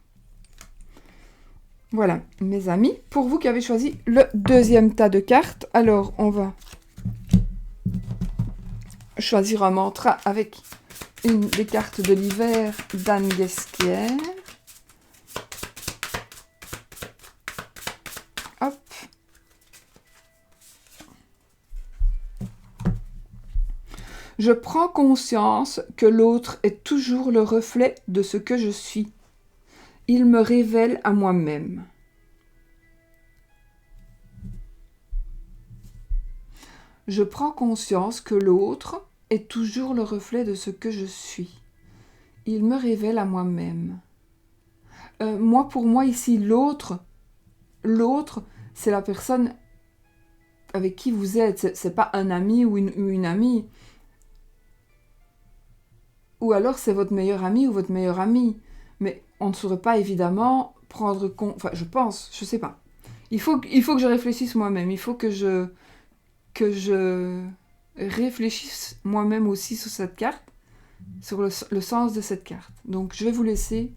Voilà, mes amis, pour vous qui avez choisi le deuxième tas de cartes, alors, on va choisir un mantra avec une des cartes de l'hiver d'Anne Guesquière. Hop. Je prends conscience que l'autre est toujours le reflet de ce que je suis. Il me révèle à moi-même. Je prends conscience que l'autre est toujours le reflet de ce que je suis. Il me révèle à moi-même. Pour moi, ici, l'autre, c'est la personne avec qui vous êtes. C'est pas un ami ou une amie. Ou alors, c'est votre meilleur ami ou votre meilleure amie. Mais on ne saurait pas, évidemment, prendre compte... Enfin, je pense, je sais pas. Il faut que je réfléchisse moi-même. Il faut que je réfléchisse moi-même aussi sur cette carte, sur le sens de cette carte. Donc, je vais vous laisser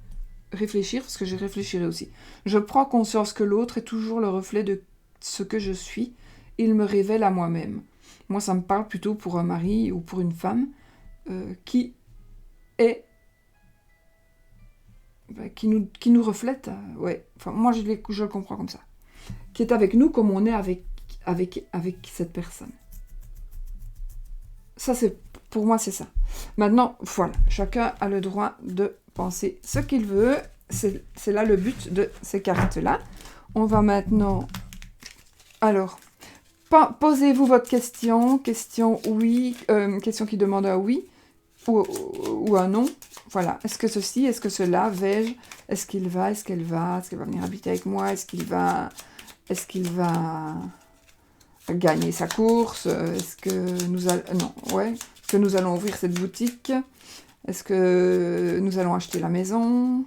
réfléchir, parce que je réfléchirai aussi. Je prends conscience que l'autre est toujours le reflet de ce que je suis. Il me révèle à moi-même. Moi, ça me parle plutôt pour un mari ou pour une femme qui nous reflète. Ouais. Enfin, moi, je le comprends comme ça. Qui est avec nous comme on est avec cette personne. Ça, pour moi, c'est ça. Maintenant, voilà. Chacun a le droit de penser ce qu'il veut. C'est là le but de ces cartes-là. On va maintenant... Alors, posez-vous votre question. Question oui. Question qui demande un oui. ou un non. Voilà. Est-ce que ceci, est-ce que cela, vais-je, est-ce qu'il va, est-ce qu'elle va venir habiter avec moi, est-ce qu'il va gagner sa course, est-ce que nous allons, non, ouais, est-ce que nous allons ouvrir cette boutique, est-ce que nous allons acheter la maison,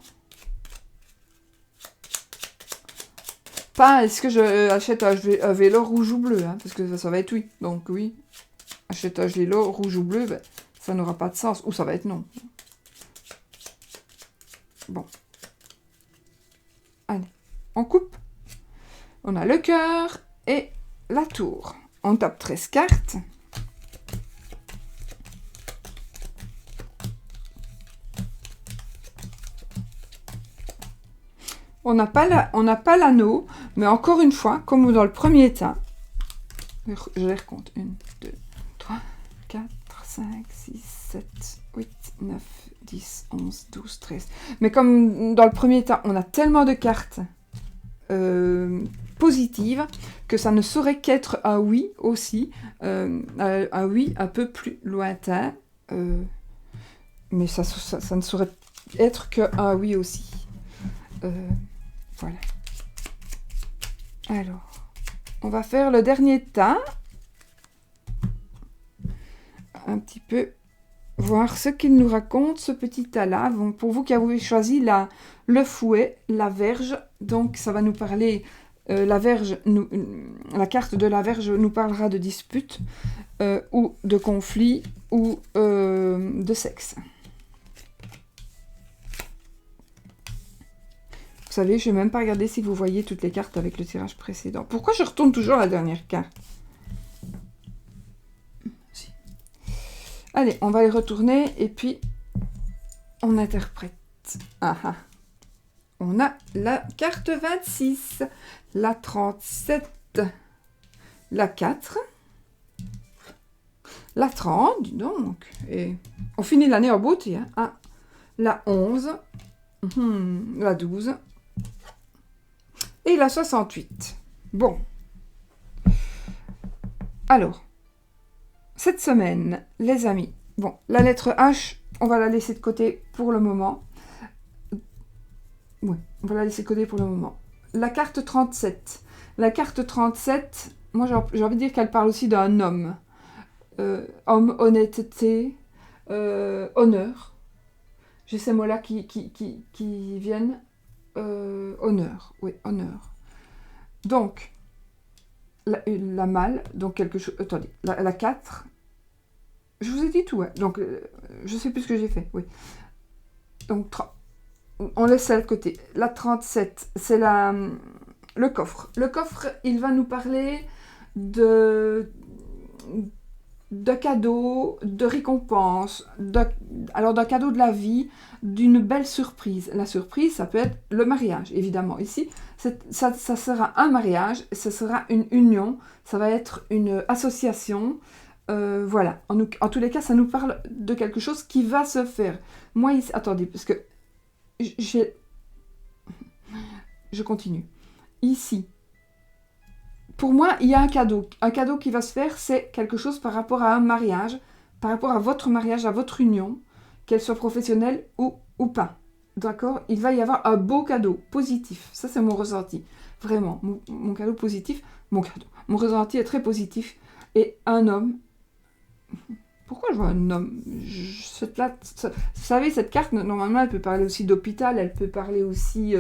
pas est-ce que je achète un vélo rouge ou bleu, hein, parce que ça va être oui, donc oui, achète un vélo rouge ou bleu, ben, ça n'aura pas de sens, ou ça va être non. Bon. Allez, on coupe. On a le cœur et la tour. On tape 13 cartes. On n'a pas l'anneau, mais encore une fois, comme dans le premier tas, je les recompte. 1, 2, 3, 4, 5, 6, 7, 8, 9, 10, 11, 12, 13. Mais comme dans le premier tas, on a tellement de cartes positives que ça ne saurait qu'être un oui aussi, un oui un peu plus lointain, mais ça ne saurait être qu'un oui aussi. Voilà. Alors, on va faire le dernier tas. Un petit peu voir ce qu'il nous raconte, ce petit tas-là. Donc, pour vous qui avez choisi le fouet, la verge, donc ça va nous parler, la carte de la verge nous parlera de dispute, ou de conflit, ou de sexe. Vous savez, je n'ai même pas regardé si vous voyez toutes les cartes avec le tirage précédent. Pourquoi je retourne toujours la dernière carte? Si. Allez, on va les retourner et puis on interprète. Ah ah. On a la carte 26, la 37, la 4, la 30, dis donc. Et on finit l'année en beauté. Hein. Ah, la 11, la 12 et la 68. Bon. Alors, cette semaine, les amis, bon, la lettre H, on va la laisser de côté pour le moment. Oui, on va la laisser de côté pour le moment. La carte 37. La carte 37, moi j'ai envie de dire qu'elle parle aussi d'un homme. Homme, honnêteté, honneur. J'ai ces mots-là qui viennent. Honneur, oui, honneur. Donc, la malle, donc quelque chose... Attendez, la 4, je vous ai dit tout, hein. Donc, je sais plus ce que j'ai fait, oui. Donc, on laisse ça de côté. La 37, c'est le coffre. Le coffre, il va nous parler de cadeaux, de récompenses, alors d'un cadeau de la vie, d'une belle surprise. La surprise, ça peut être le mariage, évidemment. Ici, ça sera un mariage, ça sera une union, ça va être une association. Voilà. En tous les cas, ça nous parle de quelque chose qui va se faire. Moi, ici, attendez, parce que je continue. Ici, pour moi, il y a un cadeau. Un cadeau qui va se faire, c'est quelque chose par rapport à un mariage, par rapport à votre mariage, à votre union, qu'elle soit professionnelle ou pas. D'accord? Il va y avoir un beau cadeau, positif. Ça, c'est mon ressenti. Vraiment, mon cadeau positif, mon ressenti est très positif. Et un homme... Pourquoi je vois un homme? Vous savez, cette carte, normalement, elle peut parler aussi d'hôpital, elle peut parler aussi...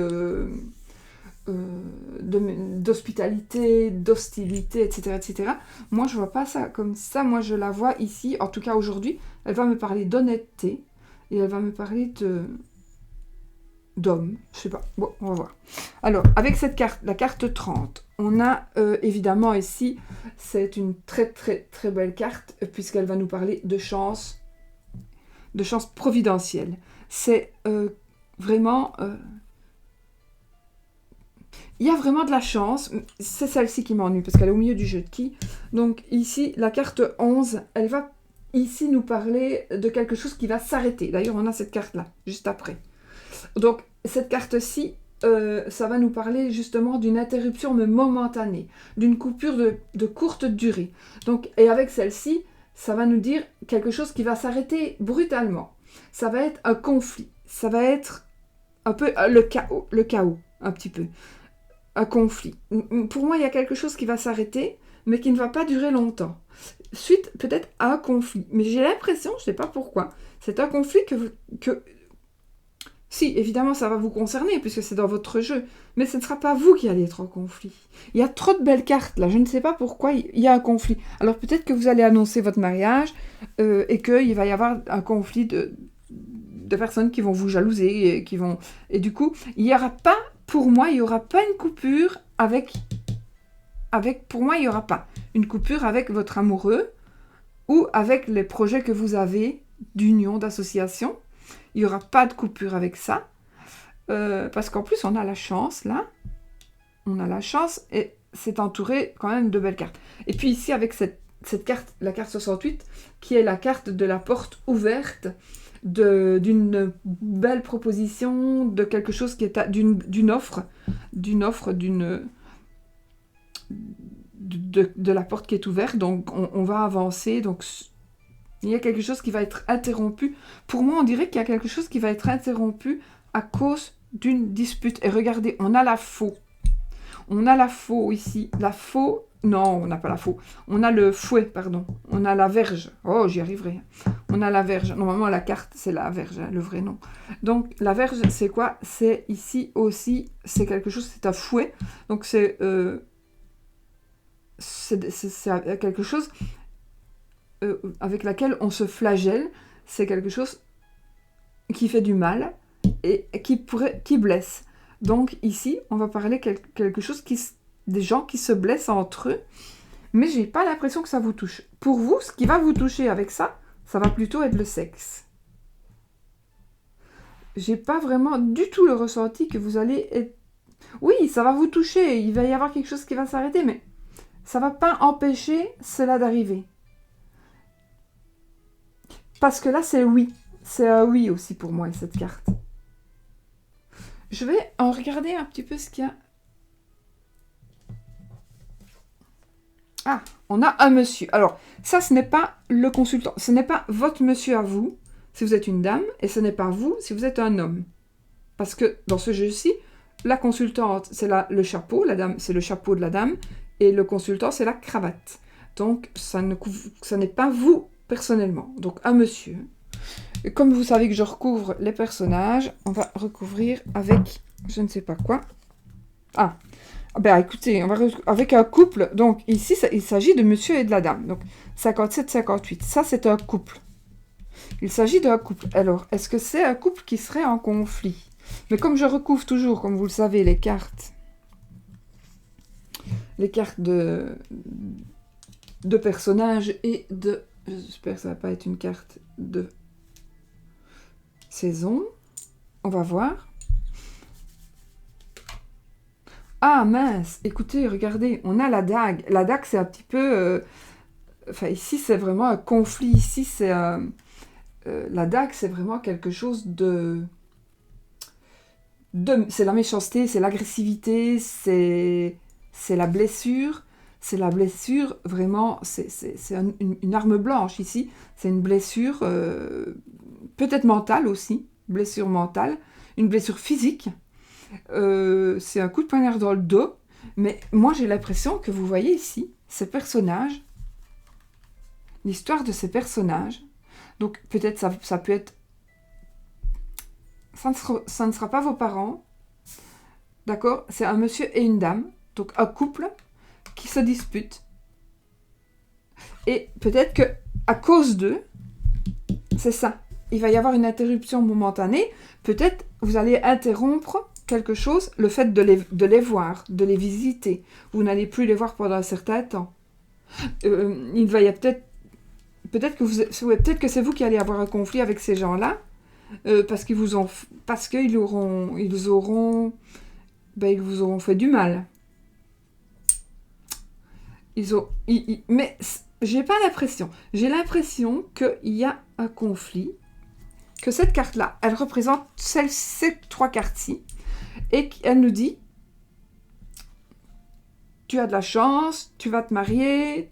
d'hospitalité, d'hostilité, etc., etc. Moi, je vois pas ça comme ça. Moi, je la vois ici, en tout cas aujourd'hui, elle va me parler d'honnêteté et elle va me parler d'homme. Je sais pas. Bon, on va voir. Alors, avec cette carte, la carte 30, on a évidemment ici, c'est une très, très, très belle carte puisqu'elle va nous parler de chance providentielle. C'est vraiment... il y a vraiment de la chance, c'est celle-ci qui m'ennuie, parce qu'elle est au milieu du jeu de qui. Donc ici, la carte 11, elle va ici nous parler de quelque chose qui va s'arrêter. D'ailleurs, on a cette carte-là, juste après. Donc, cette carte-ci, ça va nous parler justement d'une interruption mais momentanée, d'une coupure de courte durée. Donc, et avec celle-ci, ça va nous dire quelque chose qui va s'arrêter brutalement. Ça va être un conflit. Ça va être un peu le chaos, un petit peu. Un conflit. Pour moi, il y a quelque chose qui va s'arrêter, mais qui ne va pas durer longtemps. Suite peut-être à un conflit. Mais j'ai l'impression, je ne sais pas pourquoi, c'est un conflit que... Si, évidemment, ça va vous concerner, puisque c'est dans votre jeu, mais ce ne sera pas vous qui allez être en conflit. Il y a trop de belles cartes, là, je ne sais pas pourquoi il y a un conflit. Alors peut-être que vous allez annoncer votre mariage, et qu'il va y avoir un conflit de personnes qui vont vous jalouser, et du coup, il n'y aura pas, pour moi, il n'y aura pas une coupure pour moi, il n'y aura pas une coupure avec votre amoureux, ou avec les projets que vous avez d'union, d'association. Il n'y aura pas de coupure avec ça. Parce qu'en plus, on a la chance, là. On a la chance, et c'est entouré quand même de belles cartes. Et puis ici, avec cette carte, la carte 68, qui est la carte de la porte ouverte, d'une belle proposition, de quelque chose qui est d'une offre, de la porte qui est ouverte. Donc, on va avancer, donc... Il y a quelque chose qui va être interrompu. Pour moi, on dirait qu'il y a quelque chose qui va être interrompu à cause d'une dispute. Et regardez, on a la faux. On a la faux ici. La faux... Non, on n'a pas la faux. On a le fouet, pardon. On a la verge. Oh, j'y arriverai. On a la verge. Normalement, la carte, c'est la verge, hein, le vrai nom. Donc, la verge, c'est quoi? C'est ici aussi, c'est quelque chose, c'est un fouet. Donc, c'est quelque chose... avec laquelle on se flagelle, c'est quelque chose qui fait du mal et qui blesse. Donc ici, on va parler quelque chose des gens qui se blessent entre eux, mais j'ai pas l'impression que ça vous touche. Pour vous, ce qui va vous toucher avec ça, ça va plutôt être le sexe. J'ai pas vraiment du tout le ressenti que vous allez être... Oui, ça va vous toucher, il va y avoir quelque chose qui va s'arrêter, mais ça va pas empêcher cela d'arriver. Parce que là, c'est oui. C'est un oui aussi pour moi, cette carte. Je vais en regarder un petit peu ce qu'il y a. Ah, on a un monsieur. Alors, ça, ce n'est pas le consultant. Ce n'est pas votre monsieur à vous, si vous êtes une dame, et ce n'est pas vous, si vous êtes un homme. Parce que dans ce jeu-ci, la consultante, c'est le chapeau, la dame, c'est le chapeau de la dame, et le consultant, c'est la cravate. Donc, ça n'est pas vous personnellement. Donc, un monsieur. Et comme vous savez que je recouvre les personnages, on va recouvrir avec je ne sais pas quoi. Ah, ben écoutez, on va avec un couple. Donc, ici, il s'agit de monsieur et de la dame. Donc, 57-58. Ça, c'est un couple. Il s'agit d'un couple. Alors, est-ce que c'est un couple qui serait en conflit? Mais comme je recouvre toujours, comme vous le savez, les cartes de personnages et de... J'espère que ça va pas être une carte de saison. On va voir. Ah mince, écoutez, regardez, on a la dague. La dague, c'est un petit peu... Enfin, ici, c'est vraiment un conflit. Ici, c'est... la dague, c'est vraiment quelque chose de... C'est la méchanceté, c'est l'agressivité, c'est la blessure. C'est la blessure, vraiment, c'est une arme blanche ici. C'est une blessure, peut-être mentale aussi, blessure mentale, une blessure physique. C'est un coup de poignard dans le dos. Mais moi, j'ai l'impression que vous voyez ici, ces personnages, l'histoire de ces personnages. Donc, peut-être ça peut être... Ça ne sera pas vos parents. D'accord? C'est un monsieur et une dame. Donc, un couple qui se disputent. Et peut-être que à cause d'eux, c'est ça. Il va y avoir une interruption momentanée. Peut-être vous allez interrompre quelque chose, le fait de les voir, de les visiter. Vous n'allez plus les voir pendant un certain temps. Il va y avoir peut-être que c'est vous qui allez avoir un conflit avec ces gens-là, parce qu'ils vous auront fait du mal. Mais j'ai pas l'impression. J'ai l'impression qu'il y a un conflit, que cette carte-là, elle représente ces trois cartes-ci, et qu'elle nous dit, tu as de la chance, tu vas te marier,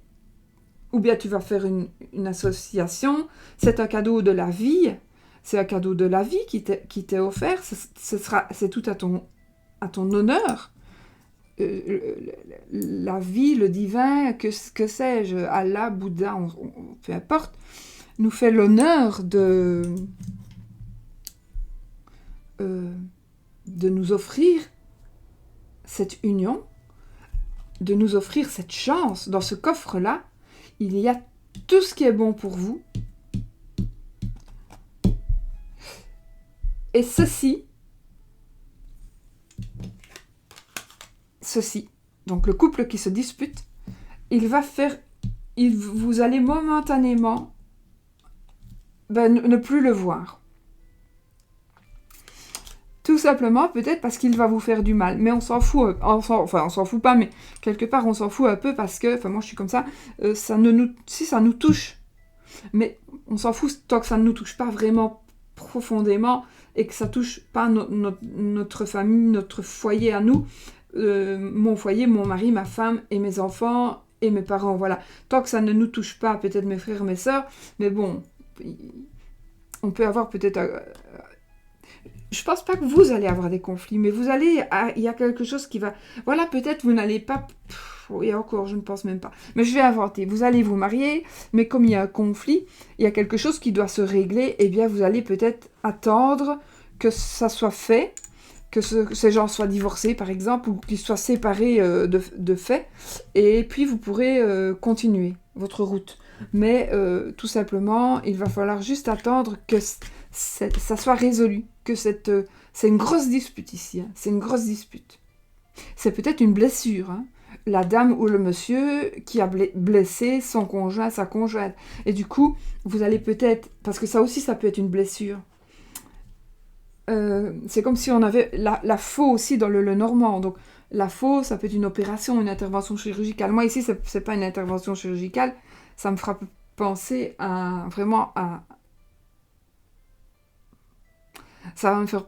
ou bien tu vas faire une association, c'est un cadeau de la vie, c'est un cadeau de la vie qui t'est offert, c'est tout à ton honneur. La vie, le divin, que sais-je, Allah, Bouddha, peu importe, nous fait l'honneur de nous offrir cette union, de nous offrir cette chance. Dans ce coffre-là, il y a tout ce qui est bon pour vous. Et ceci, donc le couple qui se dispute, vous allez momentanément ne plus le voir. Tout simplement, peut-être parce qu'il va vous faire du mal. Mais on s'en fout, on s'en fout pas, mais quelque part, on s'en fout un peu parce que, moi je suis comme ça, si ça nous touche, mais on s'en fout tant que ça ne nous touche pas vraiment profondément et que ça touche pas notre famille, notre foyer à nous, mon foyer, mon mari, ma femme et mes enfants et mes parents, voilà. Tant que ça ne nous touche pas, peut-être mes frères, mes sœurs, mais bon, on peut avoir peut-être... je pense pas que vous allez avoir des conflits, mais il y a quelque chose qui va... Voilà, peut-être vous n'allez pas... Et encore, je ne pense même pas. Mais je vais inventer. Vous allez vous marier, mais comme il y a un conflit, il y a quelque chose qui doit se régler, eh bien vous allez peut-être attendre que ça soit fait, que ces gens soient divorcés, par exemple, ou qu'ils soient séparés de fait, et puis vous pourrez continuer votre route. Mais tout simplement, il va falloir juste attendre que ça soit résolu, que c'est une grosse dispute ici, hein. C'est une grosse dispute. C'est peut-être une blessure, hein. La dame ou le monsieur qui a blessé son conjoint, sa conjointe. Et du coup, vous allez peut-être... Parce que ça aussi, ça peut être une blessure. C'est comme si on avait la faux aussi dans le normand. Donc, la faux, ça peut être une opération, une intervention chirurgicale. Moi, ici, c'est pas une intervention chirurgicale. Ça me fera penser vraiment à... Ça va me faire...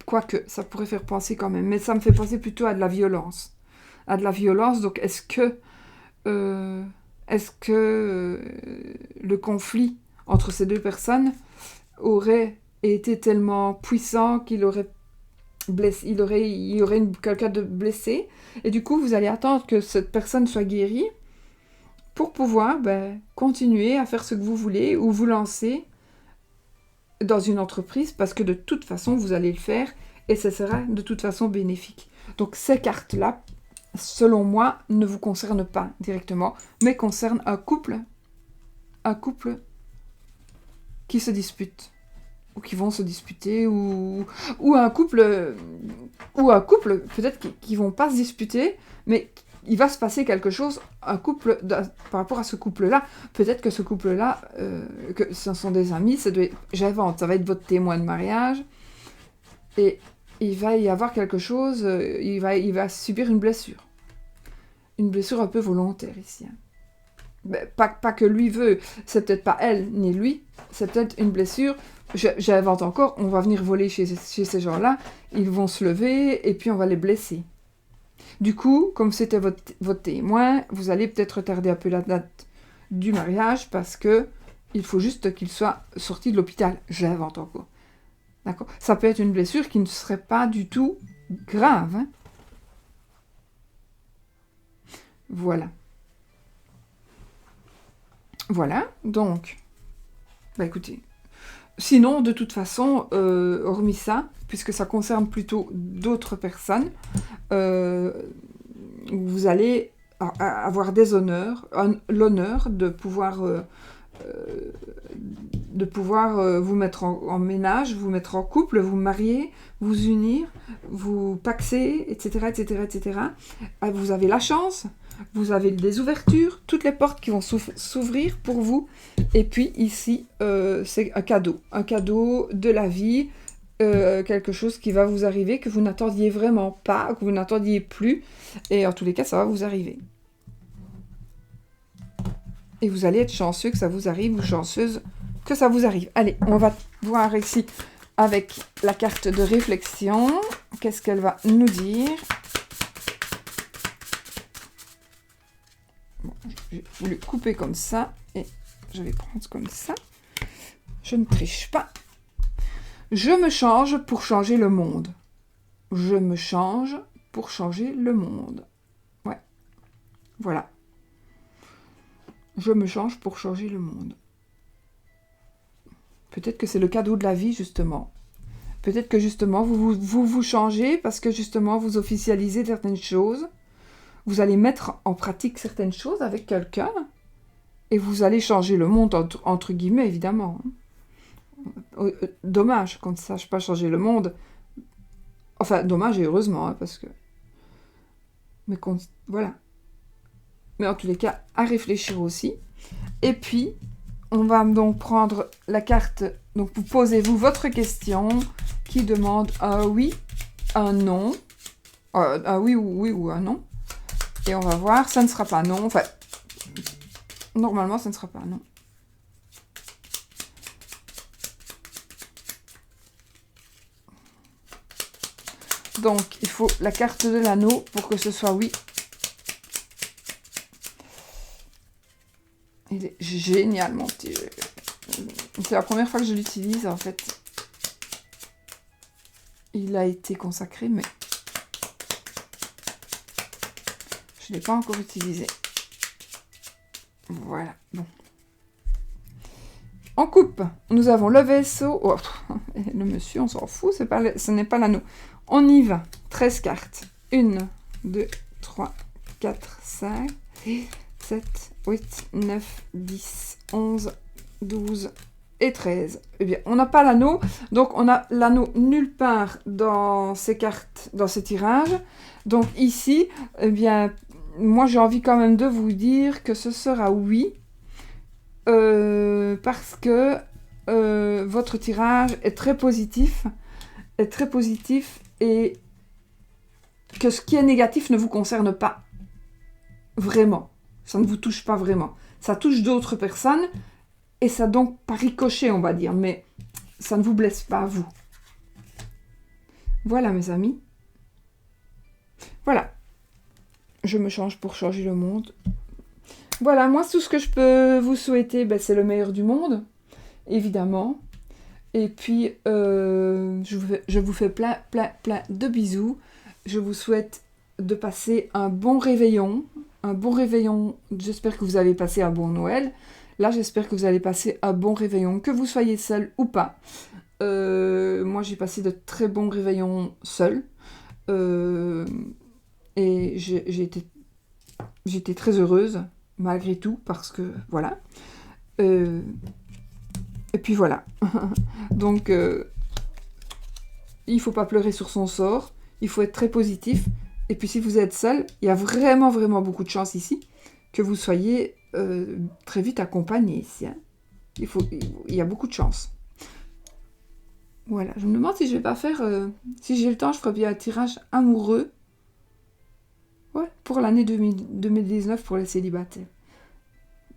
Quoique, ça pourrait faire penser quand même. Mais ça me fait penser plutôt à de la violence. Donc est-ce que le conflit entre ces deux personnes aurait été tellement puissant qu'il aurait blessé, il y aurait quelqu'un de blessé, et du coup vous allez attendre que cette personne soit guérie pour pouvoir continuer à faire ce que vous voulez ou vous lancer dans une entreprise, parce que de toute façon vous allez le faire et ça sera de toute façon bénéfique. Donc ces cartes-là, selon moi, ne vous concerne pas directement, mais concerne un couple qui se dispute, ou qui vont se disputer, ou un couple peut-être qui vont pas se disputer, mais il va se passer quelque chose, par rapport à ce couple-là. Peut-être que ce couple-là, que ce sont des amis, j'invente, ça va être votre témoin de mariage, et il va y avoir quelque chose, il va subir une blessure. Une blessure un peu volontaire ici. Hein. Pas que lui veut, c'est peut-être pas elle ni lui, c'est peut-être une blessure. J'invente encore, on va venir voler chez ces gens-là, ils vont se lever et puis on va les blesser. Du coup, comme c'était votre témoin, vous allez peut-être retarder un peu la date du mariage parce que il faut juste qu'il soit sorti de l'hôpital. J'invente encore. D'accord ? Ça peut être une blessure qui ne serait pas du tout grave. Hein. Voilà. Voilà, donc, écoutez, sinon, de toute façon, hormis ça, puisque ça concerne plutôt d'autres personnes, vous allez avoir des honneurs, l'honneur de pouvoir vous mettre en ménage, vous mettre en couple, vous marier, vous unir, vous paxer, etc., etc., etc. Vous avez la chance, vous avez des ouvertures, toutes les portes qui vont s'ouvrir pour vous. Et puis ici, c'est un cadeau de la vie, quelque chose qui va vous arriver, que vous n'attendiez vraiment pas, que vous n'attendiez plus. Et en tous les cas, ça va vous arriver. Et vous allez être chanceux que ça vous arrive, ou chanceuse que ça vous arrive. Allez, on va voir ici avec la carte de réflexion. Qu'est-ce qu'elle va nous dire ? Bon, voulu couper comme ça. Et je vais prendre comme ça. Je ne triche pas. Je me change pour changer le monde. Je me change pour changer le monde. Ouais. Voilà. Je me change pour changer le monde. Peut-être que c'est le cadeau de la vie, justement. Peut-être que, justement, vous changez parce que, justement, vous officialisez certaines choses. Vous allez mettre en pratique certaines choses avec quelqu'un. Et vous allez changer le monde, entre guillemets, évidemment. Dommage qu'on ne sache pas changer le monde. Enfin, dommage et heureusement, hein, parce que... Mais voilà. Mais en tous les cas, à réfléchir aussi. Et puis, on va donc prendre la carte. Donc, vous posez-vous votre question qui demande un oui, un non. Un oui ou un non. Et on va voir, ça ne sera pas non. Enfin, normalement, ça ne sera pas non. Donc, il faut la carte de l'anneau pour que ce soit oui. Il est génial, mon petit jeu. C'est la première fois que je l'utilise, en fait. Il a été consacré, mais je ne l'ai pas encore utilisé. Voilà, bon. En coupe, nous avons le vaisseau. Oh, le monsieur, on s'en fout, ce n'est pas l'anneau. On y va. 13 cartes. 1, 2, 3, 4, 5, 7, 8, 9, 10, 11, 12 et 13. Eh bien, on n'a pas l'anneau. Donc, on a l'anneau nulle part dans ces cartes, dans ces tirages. Donc, ici, eh bien, moi, j'ai envie quand même de vous dire que ce sera oui. Parce que votre tirage est très positif. Et que ce qui est négatif ne vous concerne pas vraiment. Ça ne vous touche pas vraiment. Ça touche d'autres personnes et ça donc par ricochet, on va dire, mais ça ne vous blesse pas, vous. Voilà, mes amis. Voilà. Je me change pour changer le monde. Voilà, moi, tout ce que je peux vous souhaiter, c'est le meilleur du monde, évidemment. Et puis, je vous fais plein de bisous. Je vous souhaite de passer un bon réveillon. Un bon réveillon. J'espère que vous avez passé un bon Noël. Là, j'espère que vous allez passer un bon réveillon, que vous soyez seul ou pas. Moi, j'ai passé de très bons réveillons seul. Et j'étais très heureuse, malgré tout, parce que, voilà. Et puis voilà. Donc, il ne faut pas pleurer sur son sort. Il faut être très positif. Et puis, si vous êtes seul, il y a vraiment beaucoup de chance ici que vous soyez très vite accompagné ici. Hein. Il y a beaucoup de chance. Voilà. Je me demande si je vais pas faire... si j'ai le temps, je ferai bien un tirage amoureux. Ouais, pour l'année 2019 pour les célibataires.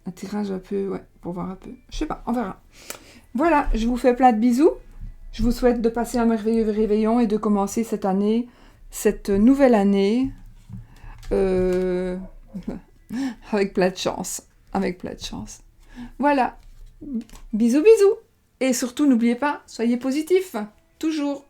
Un tirage un peu... Ouais, pour voir un peu. Je sais pas, on verra. Voilà, je vous fais plein de bisous. Je vous souhaite de passer un merveilleux réveillon et de commencer cette année, cette nouvelle année, avec plein de chance. Avec plein de chance. Voilà. Bisous. Et surtout, n'oubliez pas, soyez positifs. Toujours.